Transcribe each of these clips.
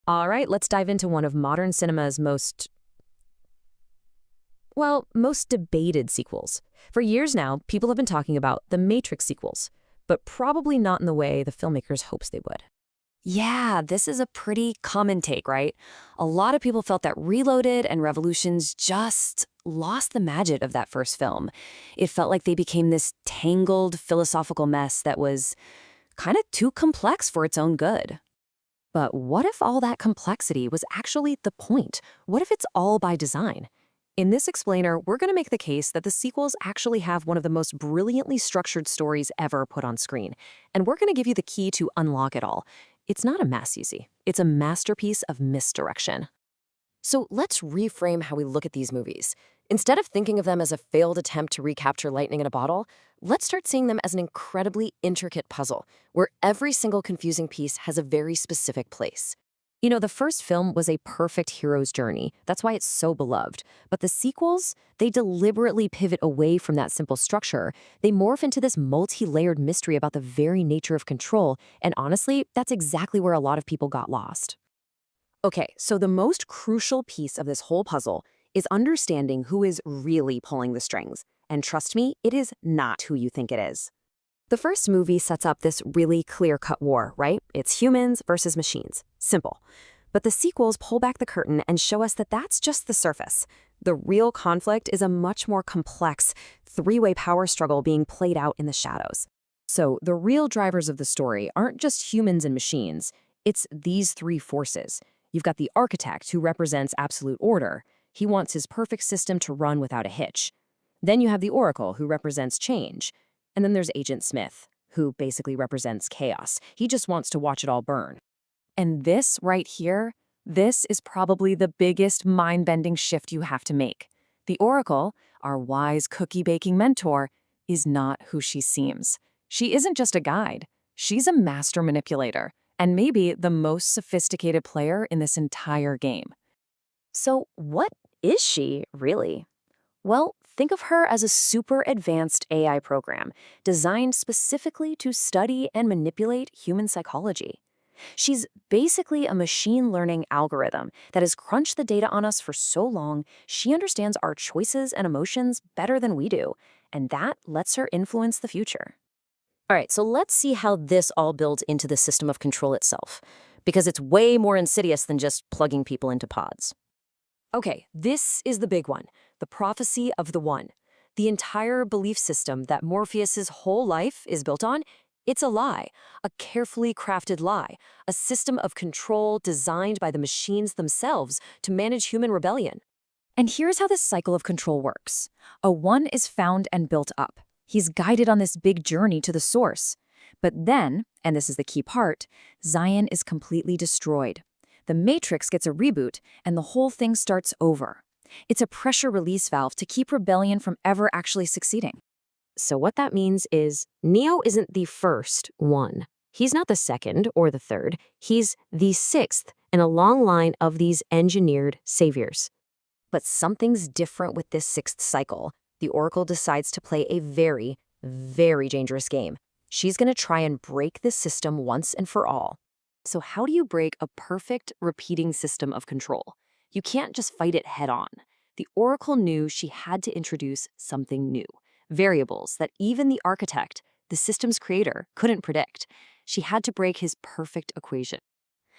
All right, let's dive into one of modern cinema's most debated sequels. For years now, people have been talking about the Matrix sequels, but probably not in the way the filmmakers hopes they would. Yeah, this is a pretty common take, right? A lot of people felt that Reloaded and Revolutions just lost the magic of that first film. It felt like they became this tangled philosophical mess that was kind of too complex for its own good. But what if all that complexity was actually the point? What if it's all by design? In this explainer, we're going to make the case that the sequels actually have one of the most brilliantly structured stories ever put on screen. And we're going to give you the key to unlock it all. It's not a mess, you see. It's a masterpiece of misdirection. So let's reframe how we look at these movies. Instead of thinking of them as a failed attempt to recapture lightning in a bottle, let's start seeing them as an incredibly intricate puzzle, where every single confusing piece has a very specific place. You know, the first film was a perfect hero's journey. That's why it's so beloved. But the sequels, they deliberately pivot away from that simple structure. They morph into this multi-layered mystery about the very nature of control, and honestly, that's exactly where a lot of people got lost. Okay, so the most crucial piece of this whole puzzle is understanding who is really pulling the strings. And trust me, it is not who you think it is. The first movie sets up this really clear-cut war, right? It's humans versus machines. Simple. But the sequels pull back the curtain and show us that that's just the surface. The real conflict is a much more complex, three-way power struggle being played out in the shadows. So the real drivers of the story aren't just humans and machines. It's these three forces. You've got the architect, who represents absolute order. He wants his perfect system to run without a hitch. Then you have the Oracle, who represents change. And then there's Agent Smith, who basically represents chaos. He just wants to watch it all burn. And this right here, this is probably the biggest mind-bending shift you have to make. The Oracle, our wise cookie-baking mentor, is not who she seems. She isn't just a guide. She's a master manipulator, and maybe the most sophisticated player in this entire game. So what is she, really? Well, think of her as a super advanced AI program designed specifically to study and manipulate human psychology. She's basically a machine learning algorithm that has crunched the data on us for so long, she understands our choices and emotions better than we do, and that lets her influence the future. All right, so let's see how this all builds into the system of control itself, because it's way more insidious than just plugging people into pods. Okay, this is the big one, the prophecy of the One. The entire belief system that Morpheus's whole life is built on, it's a lie, a carefully crafted lie, a system of control designed by the machines themselves to manage human rebellion. And here's how this cycle of control works. A One is found and built up. He's guided on this big journey to the source. But then, and this is the key part, Zion is completely destroyed. The Matrix gets a reboot, and the whole thing starts over. It's a pressure release valve to keep rebellion from ever actually succeeding. So what that means is Neo isn't the first one. He's not the second or the third. He's the sixth in a long line of these engineered saviors. But something's different with this sixth cycle. The Oracle decides to play a very, very dangerous game. She's going to try and break this system once and for all. So how do you break a perfect, repeating system of control? You can't just fight it head on. The Oracle knew she had to introduce something new, variables that even the architect, the system's creator, couldn't predict. She had to break his perfect equation.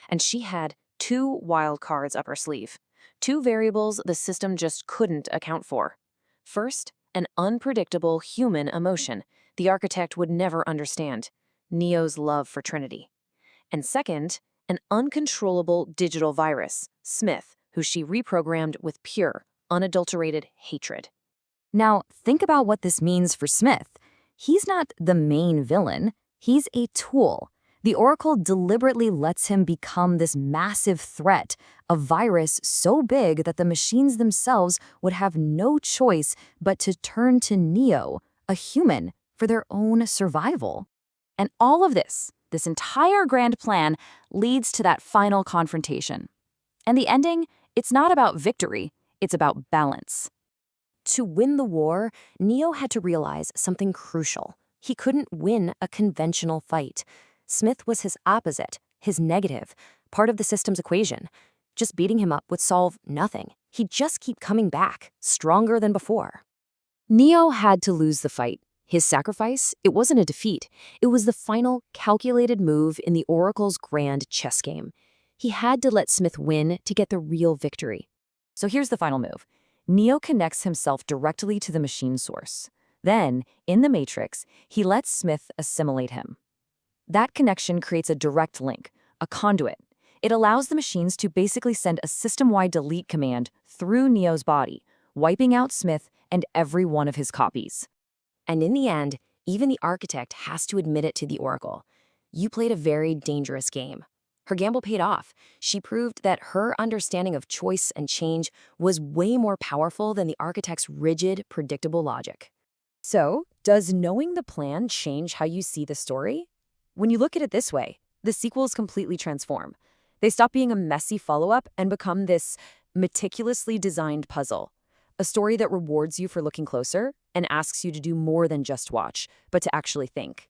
And she had two wild cards up her sleeve, two variables the system just couldn't account for. First, an unpredictable human emotion the architect would never understand, Neo's love for Trinity. And second, an uncontrollable digital virus, Smith, who she reprogrammed with pure, unadulterated hatred. Now, think about what this means for Smith. He's not the main villain. He's a tool. The Oracle deliberately lets him become this massive threat, a virus so big that the machines themselves would have no choice but to turn to Neo, a human, for their own survival. And all of this entire grand plan leads to that final confrontation. And the ending, it's not about victory, it's about balance. To win the war, Neo had to realize something crucial. He couldn't win a conventional fight. Smith was his opposite, his negative, part of the system's equation. Just beating him up would solve nothing. He'd just keep coming back, stronger than before. Neo had to lose the fight. His sacrifice, it wasn't a defeat. It was the final, calculated move in the Oracle's grand chess game. He had to let Smith win to get the real victory. So here's the final move. Neo connects himself directly to the machine source. Then, in the Matrix, he lets Smith assimilate him. That connection creates a direct link, a conduit. It allows the machines to basically send a system-wide delete command through Neo's body, wiping out Smith and every one of his copies. And in the end, even the architect has to admit it to the Oracle. You played a very dangerous game. Her gamble paid off. She proved that her understanding of choice and change was way more powerful than the architect's rigid, predictable logic. So, does knowing the plan change how you see the story? When you look at it this way, the sequels completely transform. They stop being a messy follow-up and become this meticulously designed puzzle. A story that rewards you for looking closer and asks you to do more than just watch, but to actually think.